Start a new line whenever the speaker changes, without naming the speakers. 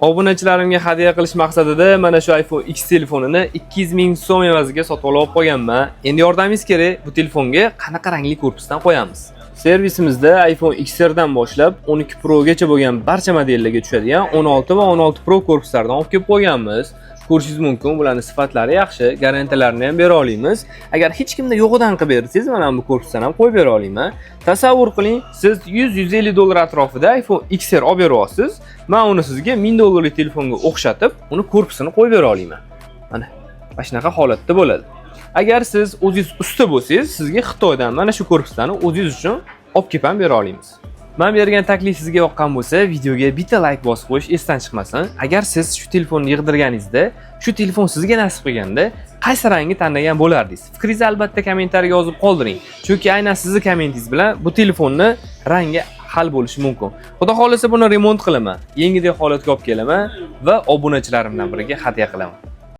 Obunachilarimga hadya qilish maqsadida mana shu iPhone X telefonini 200 ming so'm evaziga sotib olib qo'yganman. Endi yordamingiz kerak, bu telefonga qanaqa rangli korpusdan qo'yamiz. Servisimizda iPhone XR dan boshlab 12 Pro gacha bo'lgan barcha modellarga tushadigan 16 va 16 Pro korpuslardan olib kelib qo'yganmiz. Ko'rishingiz mumkin, bularning sifatlari yaxshi, garantiyalarini ham bera olamiz. Agar hech kimda yo'g'idan qilib bersangiz, mana bu korpusdan ham qo'yib bera olaman. Tasavvur qiling, siz 100-150 dollar atrofida iPhone XR olib beryapsiz. Men uni sizga 1000 dollarlik telefonga o'xshatib, uni korpusini qo'yib bera olaman. Mana shunaqa holatda bo'ladi. Agar siz o'zingiz usta bo'lsangiz, sizga Xitoydan mana shu korpuslarni o'zingiz uchun olib kelib ham bera olamiz. Men bergan taklif sizga yoqqan bo'lsa, videoga bitta like bosib qo'yish esdan chiqmasin. Agar siz shu telefonni yig'dirganingizda, shu telefon sizga nasib qilganda, qaysi rangni tanlagan bo'lardingiz? Fikringizni albatta kommentariyaga yozib qoldiring. Chunki aynan sizning kommentingiz bilan bu telefonni rangi hal bo'lishi mumkin. Xudo xolasa buni remont qilaman, yengidek holatga olib kelaman va obunachilarimdan biriga hadya qilaman.